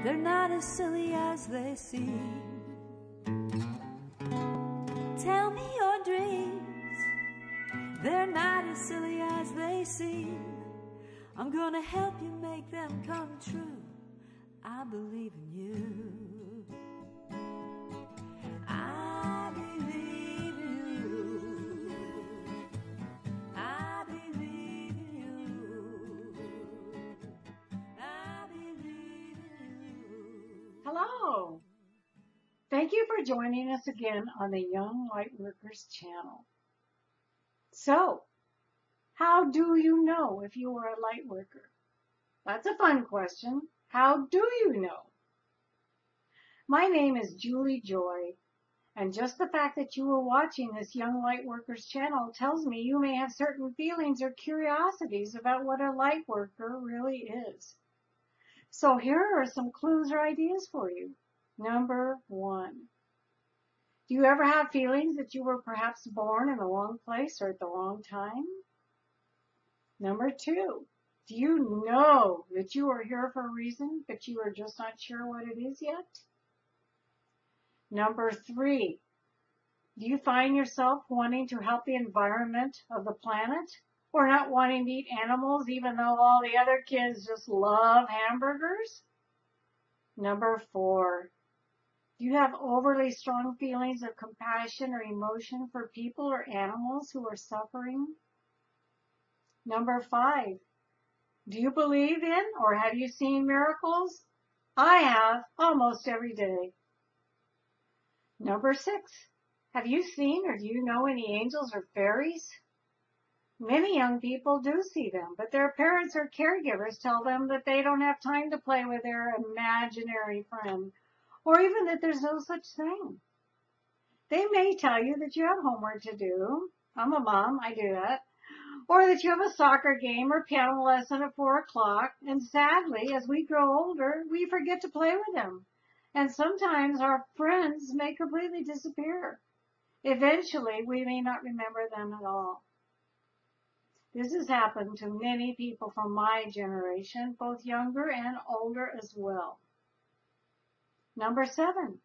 They're not as silly as they seem. Tell me your dreams. They're not as silly as they seem. I'm gonna help you make them come true. I believe in you. I believe in you. I believe in you. I believe in you. Hello. Thank you for joining us again on the Young Lightworkers channel. So, how do you know if you are a light worker? That's a fun question. How do you know? My name is Julie Joy, and just the fact that you are watching this Young Lightworkers channel tells me you may have certain feelings or curiosities about what a light worker really is. So here are some clues or ideas for you. Number 1. Do you ever have feelings that you were perhaps born in the wrong place or at the wrong time? Number 2. Do you know that you are here for a reason, but you are just not sure what it is yet? Number 3. Do you find yourself wanting to help the environment of the planet, or not wanting to eat animals even though all the other kids just love hamburgers? Number 4. Do you have overly strong feelings of compassion or emotion for people or animals who are suffering? Number 5. Do you believe in or have you seen miracles? I have, almost every day. Number 6. Have you seen or do you know any angels or fairies? Many young people do see them, but their parents or caregivers tell them that they don't have time to play with their imaginary friend, or even that there's no such thing. They may tell you that you have homework to do. I'm a mom, I do that. Or that you have a soccer game or piano lesson at 4 o'clock, and sadly, as we grow older, we forget to play with them. And sometimes our friends may completely disappear. Eventually, we may not remember them at all. This has happened to many people from my generation, both younger and older as well. Number 7,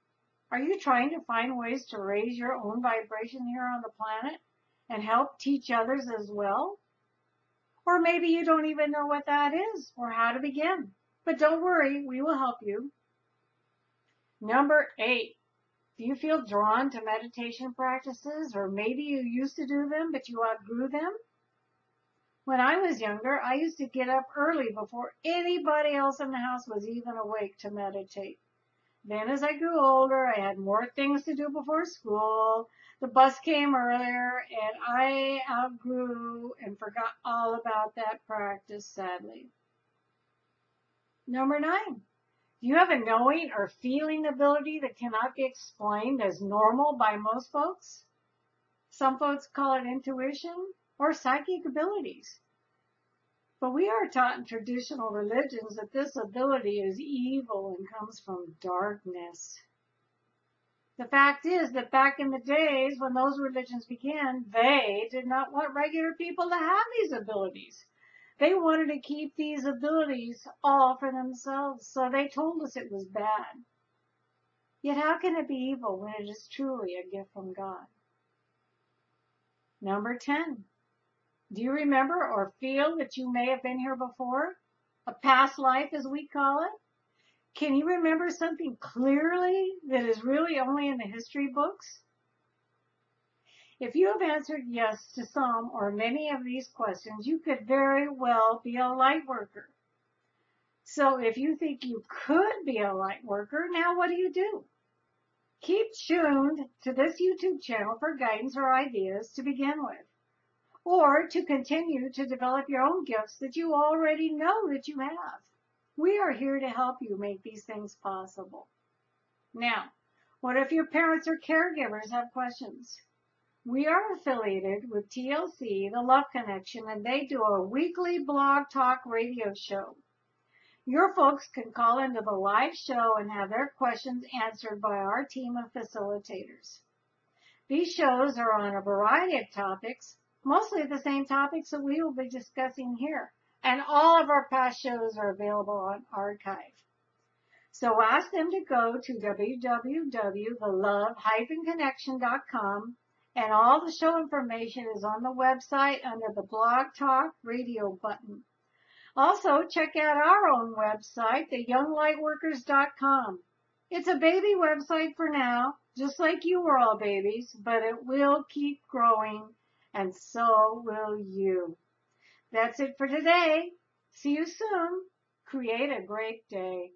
are you trying to find ways to raise your own vibration here on the planet and help teach others as well? Or maybe you don't even know what that is or how to begin. But don't worry, we will help you. Number 8, do you feel drawn to meditation practices, or maybe you used to do them but you outgrew them? When I was younger, I used to get up early before anybody else in the house was even awake to meditate. Then as I grew older, I had more things to do before school. The bus came earlier, and I outgrew and forgot all about that practice, sadly. Number 9, do you have a knowing or feeling ability that cannot be explained as normal by most folks? Some folks call it intuition or psychic abilities. But we are taught in traditional religions that this ability is evil and comes from darkness. The fact is that back in the days when those religions began, they did not want regular people to have these abilities. They wanted to keep these abilities all for themselves, so they told us it was bad. Yet how can it be evil when it is truly a gift from God? Number 10. Do you remember or feel that you may have been here before? A past life, as we call it? Can you remember something clearly that is really only in the history books? If you have answered yes to some or many of these questions, you could very well be a light worker. So if you think you could be a light worker, now what do? Keep tuned to this YouTube channel for guidance or ideas to begin with, or to continue to develop your own gifts that you already know that you have. We are here to help you make these things possible. Now, what if your parents or caregivers have questions? We are affiliated with TLC, the Love Connection, and they do a weekly blog talk radio show. Your folks can call into the live show and have their questions answered by our team of facilitators. These shows are on a variety of topics, mostly the same topics that we will be discussing here, and all of our past shows are available on archive. So ask them to go to www.thelove-connection.com, and all the show information is on the website under the Blog Talk Radio button. Also, check out our own website, theyounglightworkers.com. It's a baby website for now, just like you were all babies, but it will keep growing, and so will you. That's it for today. See you soon. Create a great day.